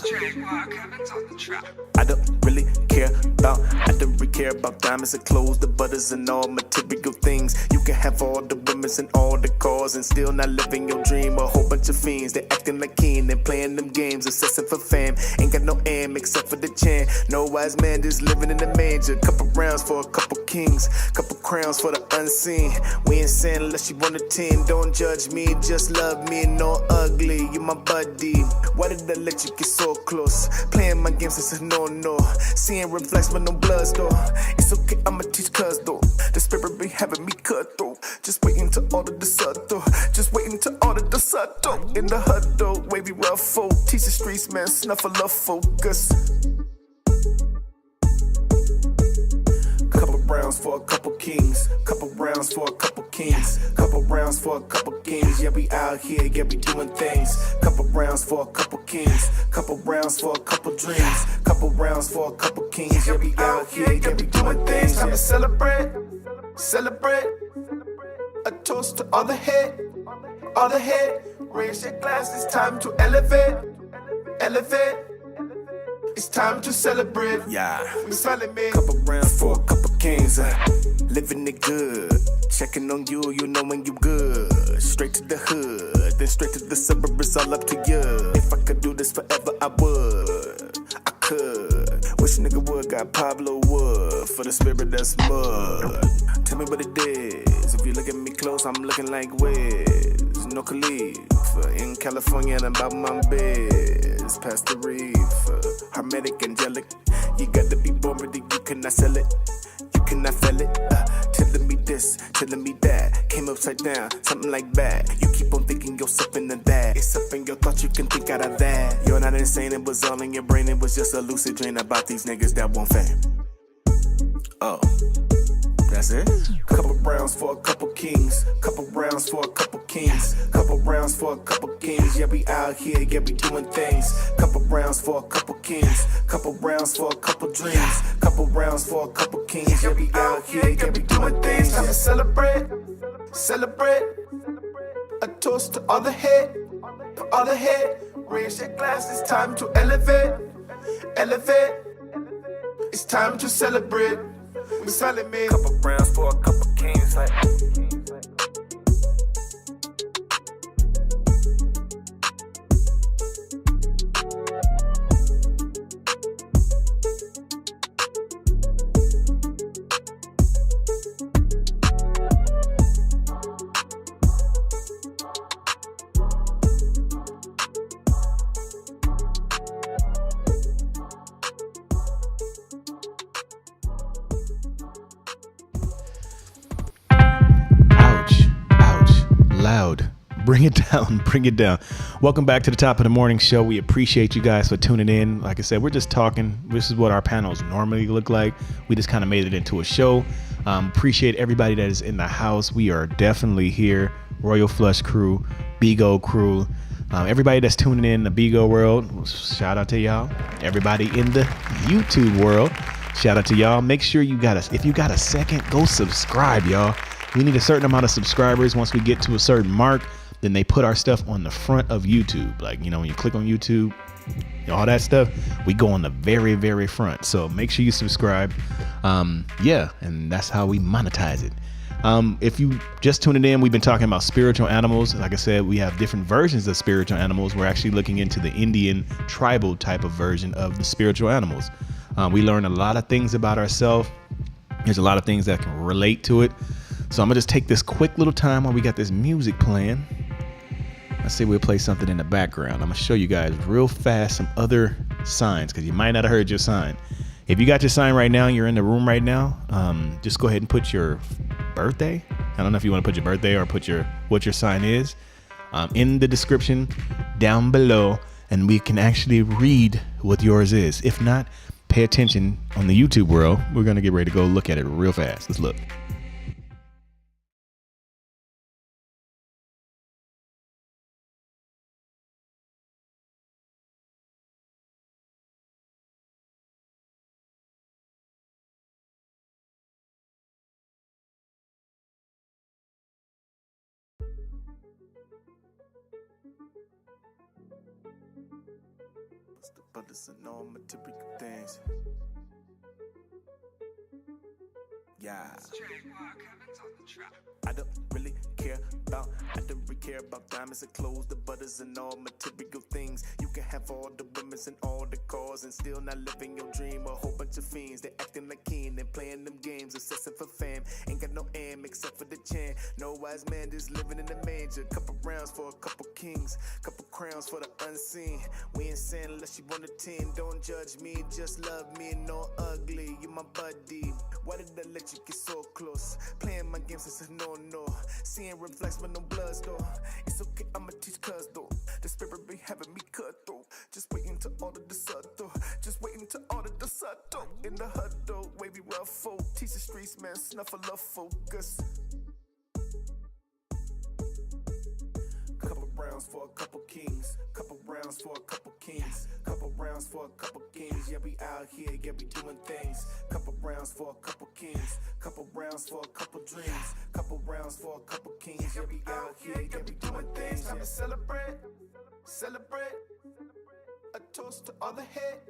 [SPEAKER 7] I don't really care about. I don't really care about diamonds and clothes, the butters and all material things. You can have all the women's and all the cars and still not living your dream. A whole bunch of fiends, they acting like kin and playing them games, obsessing for fame. Ain't got no aim except for the chin. No wise man just living in the manger. Couple rounds for a couple kings, couple crowns for the unseen. We ain't saying unless you want a team. Don't judge me, just love me, no ugly. You my buddy. Why did I let you get so close? Playing my games is a no-no. Seeing reflects but no blood though. It's okay, I'ma teach cuz though. The spirit be having me cut through. Just waiting to order the subtle. Just waiting to order the subtle. In the huddle, wavy ruffle. Teach the streets, man, snuffle love focus. Couple rounds for a couple kings. Couple rounds for a couple kings. Couple rounds for a couple kings. Yeah, we out here, yeah, we doing things. Couple rounds for a couple kings. Couple rounds for a couple dreams. Couple rounds for a couple kings. Yeah, we out here, yeah, we doing things. Time to celebrate, celebrate. A toast to all the head, all the head. Raise your glass, it's time to elevate, elevate. It's time to celebrate. Yeah, we celebrate. Couple rounds for a couple kings. Living it good. Checking on you, you know when you good. Straight to the hood, then straight to the suburbs. It's all up to you. If I could do this forever, I would. I could. Wish a nigga would got Pablo Wood for the spirit that's mud. Tell me what it is. If you look at me close, I'm looking like Wiz. No Khalifa in California and about my biz. Past the reef, hermetic, angelic. You gotta be born ready, you cannot sell it. You cannot feel it. Telling me this, telling me that. Came upside down, something like that. You keep on thinking yourself into that. It's up in your thoughts, you can think out of that. You're not insane, it was all in your brain. It was just a lucid dream about these niggas that want fame. Oh. That's it? Couple rounds for a couple kings. Couple rounds for a couple kings. Couple rounds for a couple kings. Yeah, we out here, yeah, we doing things. Couple rounds for a couple kings. Couple rounds for a couple dreams. Couple rounds for a couple kings. Yeah, we out here, yeah, we doing things. Time to celebrate, celebrate. A toast to all the head, for all the head. Raise your glass, it's time to elevate, elevate. It's time to celebrate. We celebrate. Couple rounds for a couple kings, like.
[SPEAKER 2] Loud. Bring it down. Bring it down. Welcome back to the Top of the Morning Show. We appreciate you guys for tuning in. Like I said, we're just talking. This is what our panels normally look like. We just kind of made it into a show. Appreciate everybody that is in the house. We are definitely here. Royal Flush crew, Bigo crew, everybody that's tuning in the Bigo world. Shout out to y'all. Everybody in the YouTube world. Shout out to y'all. Make sure you got us. If you got a second, go subscribe, y'all. We need a certain amount of subscribers. Once we get to a certain mark, then they put our stuff on the front of YouTube. Like, you know, when you click on YouTube, all that stuff, we go on the very, very front. So make sure you subscribe. Yeah, and that's how we monetize it. If you just tuning in, we've been talking about spiritual animals. Like I said, we have different versions of spiritual animals. We're actually looking into the Indian tribal type of version of the spiritual animals. We learn a lot of things about ourselves. There's a lot of things that can relate to it. So I'm gonna just take this quick little time while we got this music playing. Let's see, we'll play something in the background. I'm gonna show you guys real fast some other signs, because you might not have heard your sign. If you got your sign right now, you're in the room right now, just go ahead and put your birthday. I don't know if you want to put your birthday or put what your sign is in the description down below, and we can actually read what yours is. If not, pay attention on the YouTube world. We're gonna get ready to go look at it real fast. Let's look.
[SPEAKER 7] But it's a normal typical things. Yeah. I don't really care about diamonds and clothes, the butters and all material things. You can have all the women's and all the cars and still not living your dream. A whole bunch of fiends, they acting like kin and playing them games, obsessing for fame. Ain't got no aim except for the chin. No wise man just living in the manger. Couple rounds for a couple kings, couple crowns for the unseen. We ain't saying unless you want a 10. Don't judge me, just love me, no ugly. You my buddy. Why did I let you get so close? Playing my games is a no-no. Seeing reflects but no blood though. It's okay, I'ma teach cuz though. The spirit be having me cut though. Just waiting to order the subtle. Just waiting to order the subtle. In the huddle, wavy rough folk. Teach the streets, man, snuffle love focus. Couple rounds for a couple kings, couple rounds for a couple kings, couple rounds for a couple kings. Yeah, we out here, yeah, we doing things. Couple rounds for a couple kings, couple rounds for a couple dreams, couple rounds for a couple kings. Yeah, we out here, yeah, we doing things. Time to celebrate, celebrate. A toast to all the head,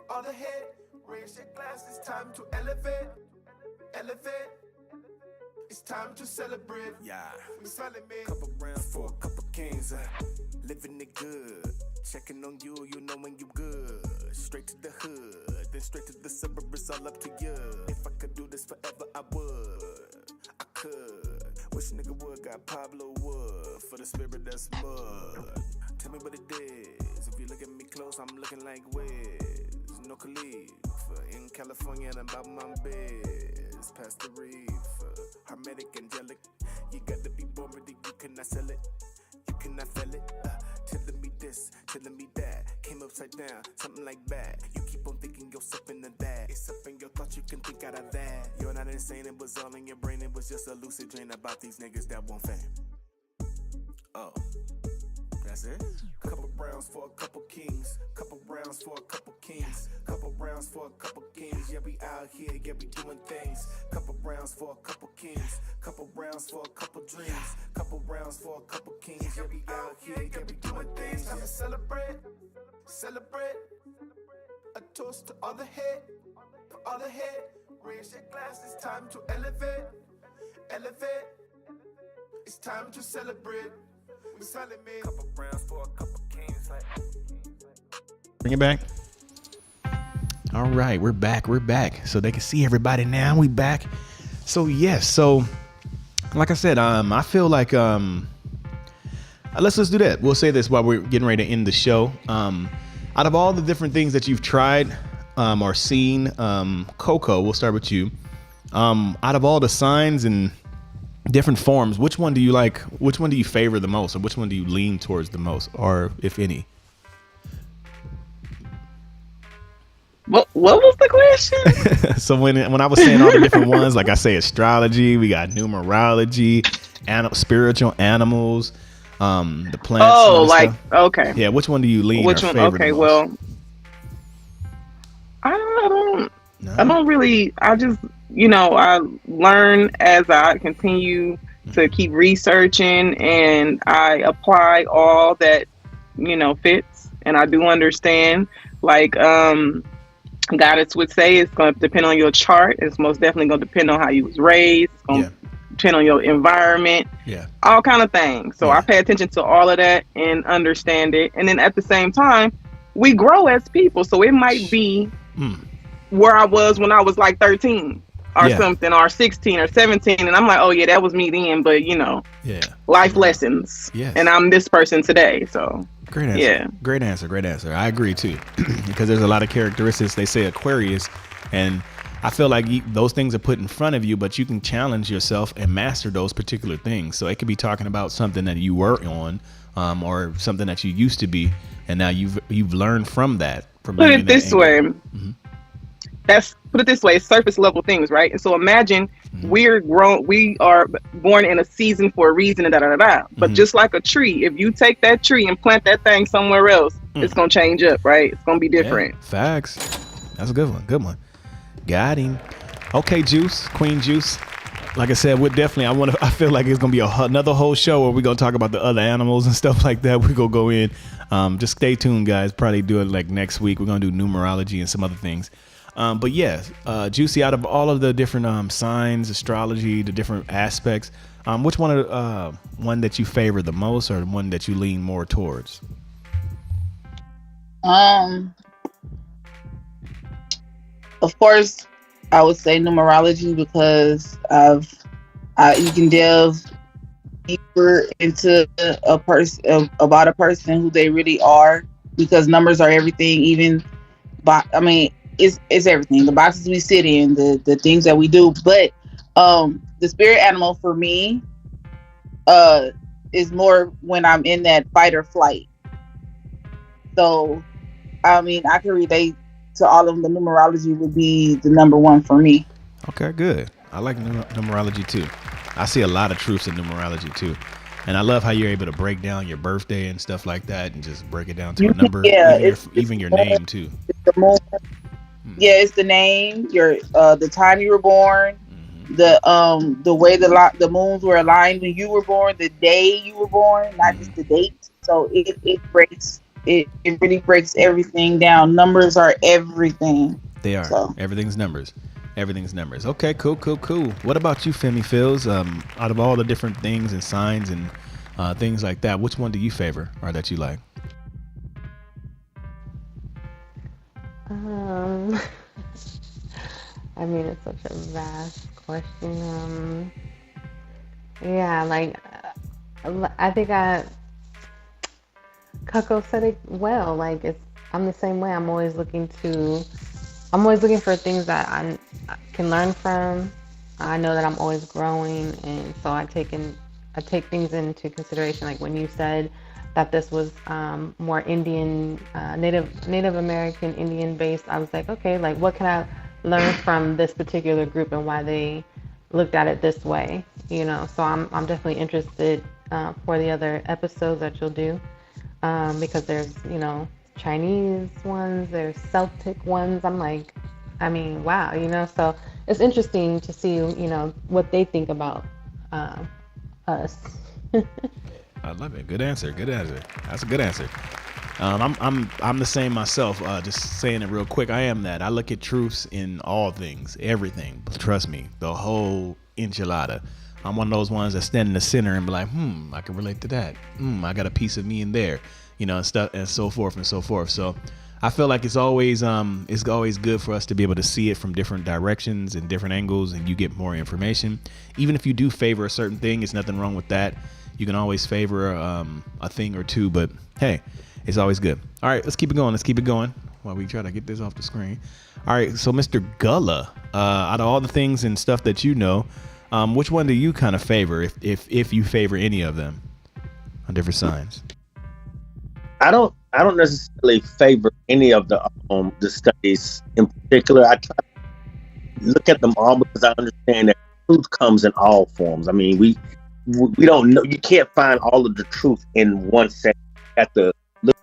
[SPEAKER 7] all the head. Raise your glass, it's time to elevate, elevate. It's time to celebrate. Yeah, we celebrate. Couple rounds for a couple kings. Living it good. Checking on you, you know when you good. Straight to the hood, then straight to the suburbs. All up to you. If I could do this forever, I would. I could. Wish a nigga would got Pablo Wood for the spirit that's mud. Tell me what it is. If you look at me close, I'm looking like Wiz. No Khalifa in California and about my biz. Past the reef, hermetic, angelic. You got to be born ready, you cannot sell it. You cannot feel it. Telling me this, telling me that. Came upside down, something like that. You keep on thinking yourself into that. It's up in your thoughts, you can think out of that. You're not insane, it was all in your brain. It was just a lucid dream about these niggas that want fame. Oh. That's it. Couple rounds for a couple kings, couple rounds for a couple kings, couple rounds for a couple kings. Yeah, we out here, yeah, we doing things. Couple rounds for a couple kings, couple rounds for a couple dreams, couple rounds for a couple kings. Yeah, we out here, yeah, we doing things. Time to celebrate, celebrate. A toast to all the head, for all the head. Raise your glass, it's time to elevate, elevate. It's time to celebrate. Couple rounds for a couple kings.
[SPEAKER 2] Bring it back. All right, we're back. We're back. So they can see everybody now. We back. So yes. So like I said, I feel like let's do that. We'll say this while we're getting ready to end the show. Out of all the different things that you've tried or seen, Coco, we'll start with you. Out of all the signs and different forms, which one do you like? Which one do you favor the most, or which one do you lean towards the most, or if any?
[SPEAKER 3] What was the question?
[SPEAKER 2] So when I was saying all the different ones, like I say astrology, we got numerology, spiritual animals, the plants.
[SPEAKER 3] Oh, like stuff. Okay.
[SPEAKER 2] Yeah, which one do you lean?
[SPEAKER 3] Which one? Okay, well, I don't really. I just, I learn as I continue to keep researching, and I apply all that, fits. And I do understand, like, Goddess would say, it's going to depend on your chart. It's most definitely going to depend on how you was raised. It's going to depend on your environment. Yeah. All kind of things. So I pay attention to all of that and understand it. And then at the same time, we grow as people. So it might be where I was when I was like 13 or something, or 16 or 17. And I'm like, oh yeah, that was me then. But life lessons. Yes. And I'm this person today. So
[SPEAKER 2] great answer. Yeah. Great answer. I agree too. Because there's a lot of characteristics. They say Aquarius, and I feel like those things are put in front of you, but you can challenge yourself and master those particular things. So it could be talking about something that you were on, or something that you used to be, and now you've learned from that. Put it this way. Mm-hmm.
[SPEAKER 3] Put it this way, it's surface level things, right? And so imagine we are born in a season for a reason, But just like a tree, if you take that tree and plant that thing somewhere else, it's gonna change up, right? It's gonna be different.
[SPEAKER 2] Yeah, facts. That's a good one. Got him. Okay, Queen Juice. Like I said, I feel like it's gonna be another whole show where we're gonna talk about the other animals and stuff like that. We're gonna go in. Just stay tuned, guys. Probably do it like next week. We're gonna do numerology and some other things. But yeah, Juicy, out of all of the different signs, astrology, the different aspects, which one that you favor the most, or the one that you lean more towards?
[SPEAKER 6] Of course, I would say numerology because you can delve deeper into a person about a person who they really are, because numbers are everything. Even, it's everything. The boxes we sit in, the things that we do. But the spirit animal for me is more when I'm in that fight or flight. So, I can relate to all of them. The numerology would be the number one for me.
[SPEAKER 2] Okay, good. I like numerology too. I see a lot of truths in numerology too. And I love how you're able to break down your birthday and stuff like that and just break it down to a number.
[SPEAKER 6] Yeah,
[SPEAKER 2] even your name too.
[SPEAKER 6] It's the moon. Yeah, it's the name, your the time you were born, the way the moons were aligned when you were born, the day you were born, not just the date. So it really breaks everything down. Numbers are everything.
[SPEAKER 2] They are. So. Everything's numbers. Okay, cool. What about you, Femi Phils? Out of all the different things and signs and things like that, which one do you favor or that you like?
[SPEAKER 1] It's such a vast question. I think Coco said it well. I'm the same way. I'm always looking for things that I can learn from. I know that I'm always growing, and so I take things into consideration. Like when you said that this was more Indian, Native American, Indian based, I was like, okay, like what can I learn from this particular group and why they looked at it this way? So I'm definitely interested for the other episodes that you'll do, because there's Chinese ones, there's Celtic ones. I'm like, wow, so it's interesting to see, what they think about us.
[SPEAKER 2] I love it. Good answer. That's a good answer. I'm the same myself. Just saying it real quick. I am that. I look at truths in all things, everything. Trust me, the whole enchilada. I'm one of those ones that stand in the center and be like, I can relate to that. I got a piece of me in there, and stuff and so forth and so forth. So I feel like it's always good for us to be able to see it from different directions and different angles, and you get more information. Even if you do favor a certain thing, it's nothing wrong with that. You can always favor a thing or two, but hey, it's always good. All right, let's keep it going while we try to get this off the screen. All right, so Mr. Gullah, out of all the things and stuff that which one do you kind of favor, if you favor any of them on different signs?
[SPEAKER 5] I don't necessarily favor any of the studies in particular. I try to look at them all because I understand that truth comes in all forms. We don't know. You can't find all of the truth in one set. You have to look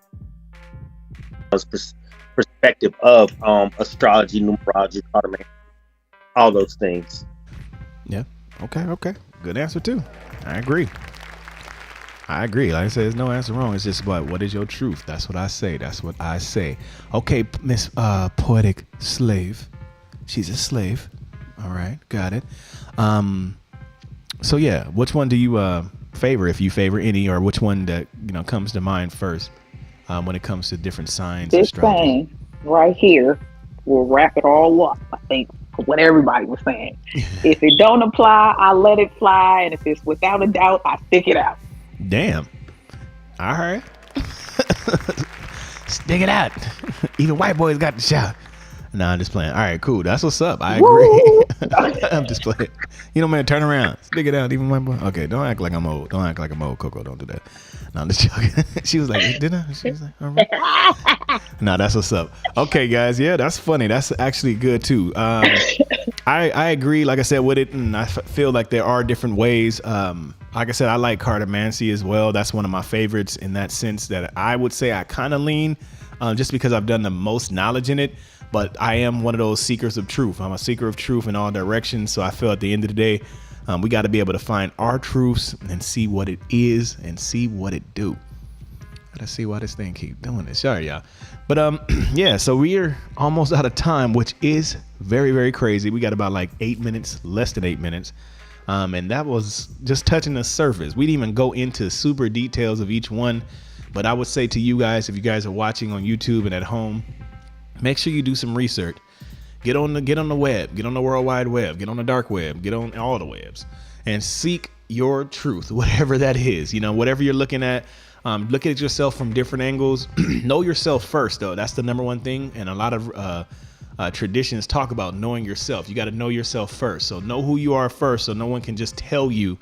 [SPEAKER 5] at the perspective of astrology, numerology, cartomancy, all those things.
[SPEAKER 2] Yeah. Okay. Good answer too. I agree. Like I said, there's no answer wrong. It's just what is your truth? That's what I say. Okay, Miss Poetic Slave. She's a slave. All right, got it. So yeah, which one do you favor, if you favor any, or which one that comes to mind first when it comes to different signs?
[SPEAKER 4] This thing right here will wrap it all up, I think, what everybody was saying. If it don't apply, I let it fly, and if it's without a doubt, I stick it out.
[SPEAKER 2] Damn. All right. Stick it out. Even white boys got the shot. Nah, I'm just playing. All right, cool. That's what's up. I agree. I'm just playing. Man, turn around. Stick it out. Even white boy. Okay, don't act like I'm old. Coco. Don't do that. No, I'm just joking. She was like, did I? She was like, all right. Nah, that's what's up. Okay, guys. Yeah, that's funny. That's actually good too. I agree, like I said, with it, and I feel like there are different ways. Like I said, I like cartomancy as well. That's one of my favorites in that sense, that I would say I kind of lean, just because I've done the most knowledge in it. But I am one of those seekers of truth. I'm a seeker of truth in all directions. So I feel at the end of the day, we got to be able to find our truths and see what it is and see what it do. Gotta see why this thing keep doing this. Sorry, y'all. But yeah, so we're almost out of time, which is very, very crazy. We got about like 8 minutes, less than 8 minutes. And that was just touching the surface. We didn't even go into super details of each one. But I would say to you guys, if you guys are watching on YouTube and at home, make sure you do some research. Get on the web, get on the World Wide Web, get on the dark web, get on all the webs, and seek your truth, whatever that is. You know, whatever you're looking at. Look at yourself from different angles. Know yourself first, though. That's the number one thing. And a lot of traditions talk about knowing yourself. You got to know yourself first. So know who you are first, so no one can just tell you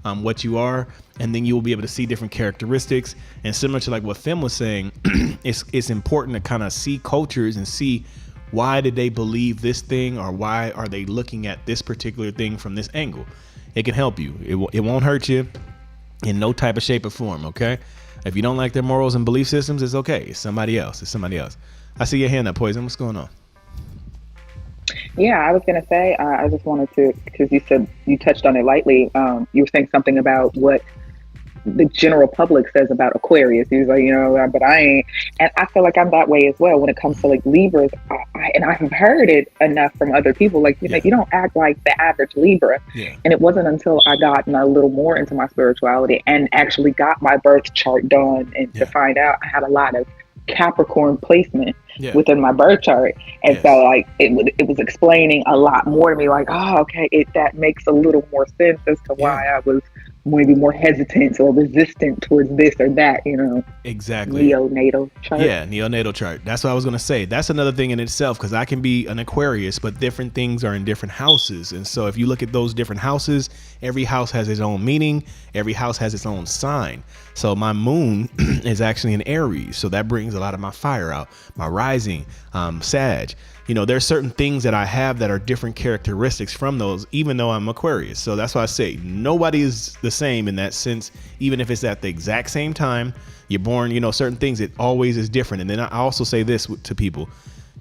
[SPEAKER 2] what you are. And then you will be able to see different characteristics. And similar to like what Fem was saying, it's important to kind of see cultures and see why did they believe this thing, or why are they looking at this particular thing from this angle. It can help you. It won't hurt you in no type of shape or form. Okay. If you don't like their morals and belief systems, it's okay. It's somebody else. I see your hand up, Poison. What's going on?
[SPEAKER 4] Yeah, I was going to say, I just wanted to, because you said you touched on it lightly. You were saying something about what the general public says about Aquarius. He was like, but I ain't. And I feel like I'm that way as well when it comes to like Libras. And I've heard it enough from other people, like, you know, you don't act like the average Libra. Yeah. And it wasn't until I got a little more into my spirituality and actually got my birth chart done and to find out I had a lot of Capricorn placement within my birth chart. And so like it was explaining a lot more to me, like, oh, okay, that makes a little more sense as to why I was maybe more hesitant or resistant towards this or that,
[SPEAKER 2] Exactly.
[SPEAKER 4] Neonatal chart.
[SPEAKER 2] Yeah, neonatal chart. That's what I was going to say. That's another thing in itself, because I can be an Aquarius, but different things are in different houses. And so if you look at those different houses, every house has its own meaning. Every house has its own sign. So my moon is actually in Aries. So that brings a lot of my fire out. My rising, Sag. There's certain things that I have that are different characteristics from those, even though I'm Aquarius. So that's why I say nobody is the same in that sense. Even if it's at the exact same time you're born, certain things, it always is different. And then I also say this to people,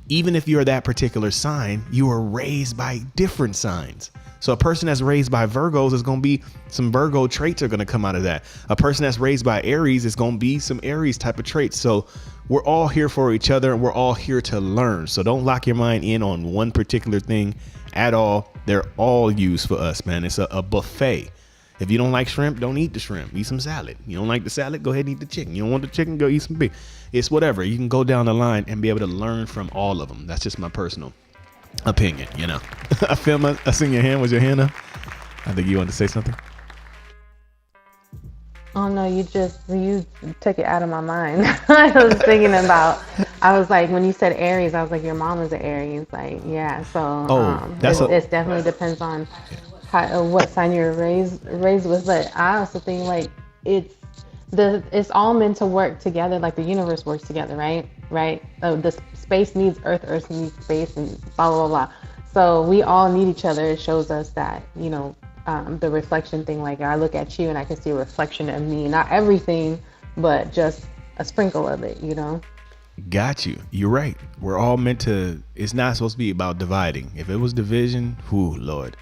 [SPEAKER 2] even if you're that particular sign, you are raised by different signs. So a person that's raised by Virgos is going to be some Virgo traits are going to come out of that. A person that's raised by Aries is going to be some Aries type of traits. So we're all here for each other, and we're all here to learn. So don't lock your mind in on one particular thing at all. They're all used for us, man. It's a buffet. If you don't like shrimp, don't eat the shrimp. Eat some salad. You don't like the salad, go ahead and eat the chicken. You don't want the chicken, go eat some beef. It's whatever. You can go down the line and be able to learn from all of them. That's just my personal opinion, I seen your hand. Was your hand up? I think you wanted to say something.
[SPEAKER 1] Oh no, you took it out of my mind. I was like, when you said Aries, I was like, your mom is an Aries. Like, yeah. So it definitely depends on what sign you're raised with. But I also think like it's all meant to work together. Like the universe works together, right? The space needs Earth needs space, and blah blah blah. So we all need each other. It shows us that the reflection thing. Like I look at you and I can see a reflection of me. Not everything, but just a sprinkle of it.
[SPEAKER 2] Got you. You're right. We're all meant to. It's not supposed to be about dividing. If it was division, Lord,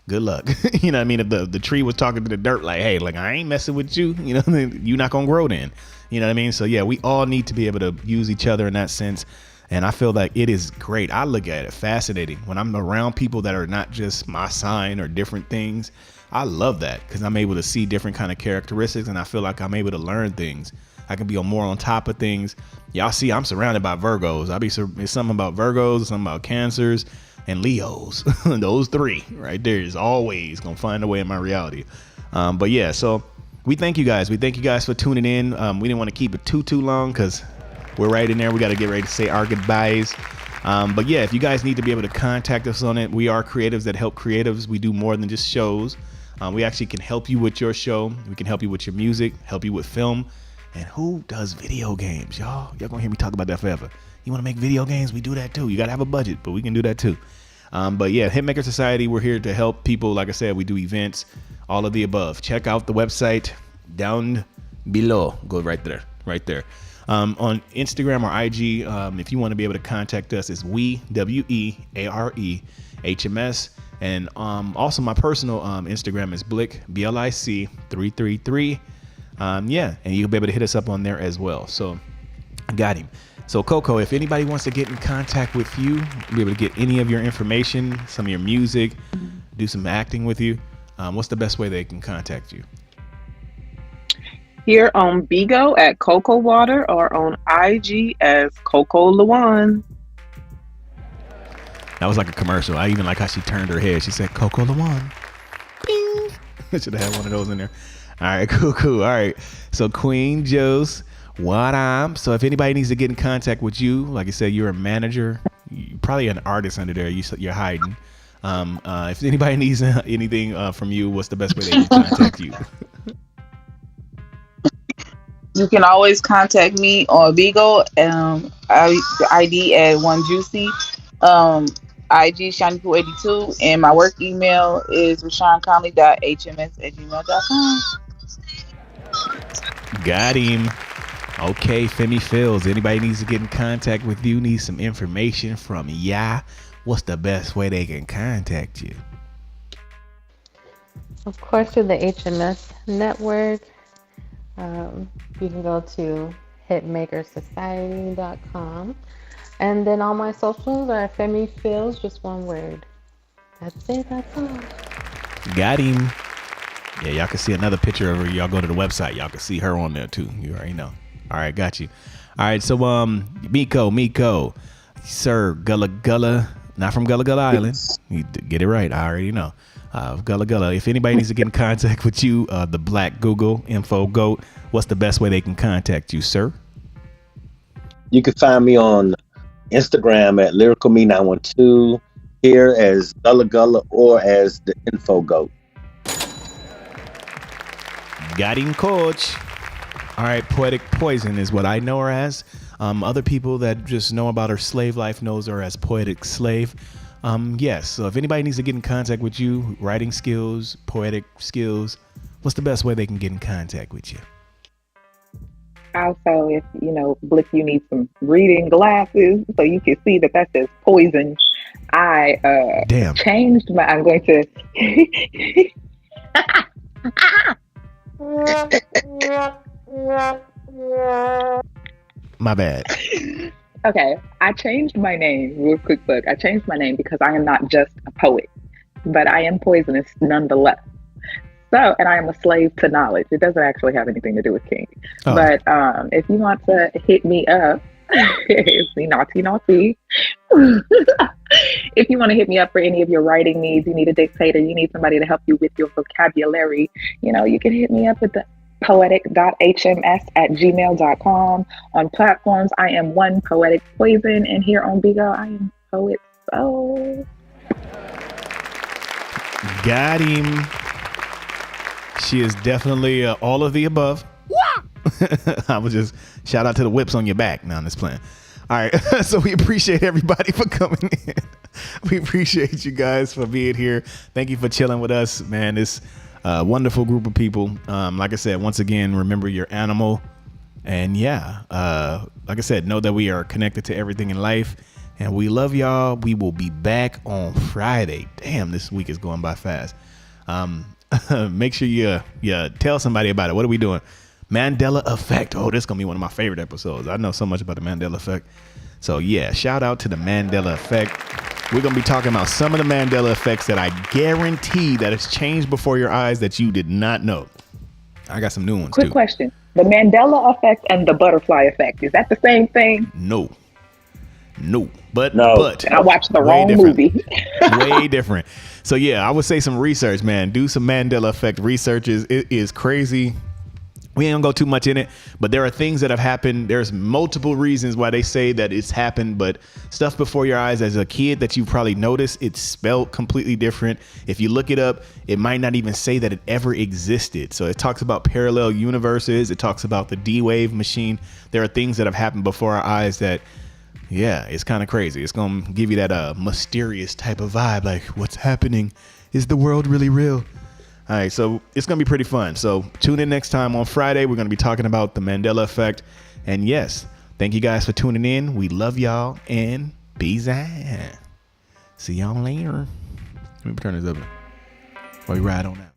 [SPEAKER 2] good luck. You know what I mean? If the tree was talking to the dirt, like, hey, like I ain't messing with you. You're not gonna grow then. You know what I mean? So yeah, we all need to be able to use each other in that sense. And I feel like it is great. I look at it fascinating when I'm around people that are not just my sign or different things. I love that because I'm able to see different kind of characteristics, and I feel like I'm able to learn things. I can be more on top of things. Y'all see, I'm surrounded by Virgos. It's something about Virgos, something about Cancers, and Leos. Those three right there is always gonna find a way in my reality. But yeah, so we thank you guys. We thank you guys for tuning in. We didn't want to keep it too long because we're right in there. We got to get ready to say our goodbyes. But yeah, if you guys need to be able to contact us on it, we are creatives that help creatives. We do more than just shows. We actually can help you with your show. We can help you with your music, help you with film. And who does video games? Y'all gonna hear me talk about that forever. You want to make video games? We do that too. You got to have a budget, but we can do that too. But yeah, Hitmaker Society, we're here to help people. Like I said, we do events, all of the above. Check out the website down below. Go right there. On Instagram or IG, if you want to be able to contact us, it's WEARE HMS. And also my personal Instagram is Blick, BLIC 333. Yeah, and you'll be able to hit us up on there as well. So I got him. So Coco, if anybody wants to get in contact with you, be able to get any of your information, some of your music, do some acting with you, what's the best way they can contact you?
[SPEAKER 3] Here on Bigo at Coco Water or on IG as Coco Lawan.
[SPEAKER 2] That was like a commercial. I even like how she turned her head. She said Coco Lawan. Bing. I should have had one of those in there. All right, cool. All right. So Queen Joe's what I'm. So if anybody needs to get in contact with you, like I said, you're a manager, you're probably an artist under there. You're hiding. If anybody needs anything from you, what's the best way they can contact you?
[SPEAKER 6] You can always contact me on Vigo, ID at One Juicy, IG ShinyPool82, and my work email is rashawnconley.hms@gmail.com.
[SPEAKER 2] Got him. Okay, Femi Fields. Anybody needs to get in contact with you, needs some information from ya, what's the best way they can contact you?
[SPEAKER 1] Of course, through the HMS network. You can go to hitmakersociety.com. And then all my socials are Femi Fields, just one word. That's it, that's all.
[SPEAKER 2] Got him. Yeah, y'all can see another picture of her. Y'all go to the website. Y'all can see her on there too. You already know. All right, got you. All right, so Miko, Sir Gullah, not from Gullah Island. You get it right. I already know. Gullah. If anybody needs to get in contact with you, the Black Google Info Goat, what's the best way they can contact you, sir?
[SPEAKER 5] You can find me on Instagram at LyricalMe912, here as Gullah or as the Info Goat.
[SPEAKER 2] Got him, coach. All right, Poetic Poison is what I know her as. Other people that just know about her slave life knows her as Poetic Slave. Yes, so if anybody needs to get in contact with you, writing skills, poetic skills, what's the best way they can get in contact with you?
[SPEAKER 4] Also, if Blick, you need some reading glasses so you can see that says poison. I changed my. I'm going to.
[SPEAKER 2] My bad.
[SPEAKER 4] Okay, I changed my name. Real quick look. I changed my name because I am not just a poet, but I am poisonous nonetheless. So, and I am a slave to knowledge. It doesn't actually have anything to do with King.
[SPEAKER 2] Oh.
[SPEAKER 4] But if you want to hit me up, it's me naughty. If you want to hit me up for any of your writing needs, you need a dictator, you need somebody to help you with your vocabulary, you can hit me up with the poetic.hms@gmail.com. On platforms, I am One Poetic Poison, and here on Bigo, I am Poet Soul.
[SPEAKER 2] Got him. She is definitely all of the above. I was just shout out to the whips on your back. Now I'm just playing. All right, so we appreciate everybody for coming in. We appreciate you guys for being here. Thank you for chilling with us, man. This wonderful group of people. Like I said, once again, remember your animal. And yeah, like I said, know that we are connected to everything in life. And we love y'all. We will be back on Friday. Damn, this week is going by fast. Make sure you tell somebody about it. What are we doing? Mandela Effect. Oh, this is going to be one of my favorite episodes. I know so much about the Mandela Effect. So yeah, shout out to the Mandela Effect. We're going to be talking about some of the Mandela effects that I guarantee that has changed before your eyes that you did not know. I got some new ones too.
[SPEAKER 4] Quick question. The Mandela Effect and the butterfly effect, is that the same thing?
[SPEAKER 2] No. But
[SPEAKER 4] I watched the wrong movie.
[SPEAKER 2] Way different. So yeah, I would say some research, man. Do some Mandela Effect researches. It is crazy. We ain't gonna go too much in it, but there are things that have happened. There's multiple reasons why they say that it's happened, but stuff before your eyes as a kid that you probably noticed, it's spelled completely different. If you look it up, it might not even say that it ever existed. So it talks about parallel universes. It talks about the D-Wave machine. There are things that have happened before our eyes that, yeah, it's kind of crazy. It's going to give you that mysterious type of vibe. Like, what's happening? Is the world really real? All right, so it's going to be pretty fun. So tune in next time on Friday. We're going to be talking about the Mandela Effect. And yes, thank you guys for tuning in. We love y'all and peace out. See y'all later. Let me turn this up while we ride on out.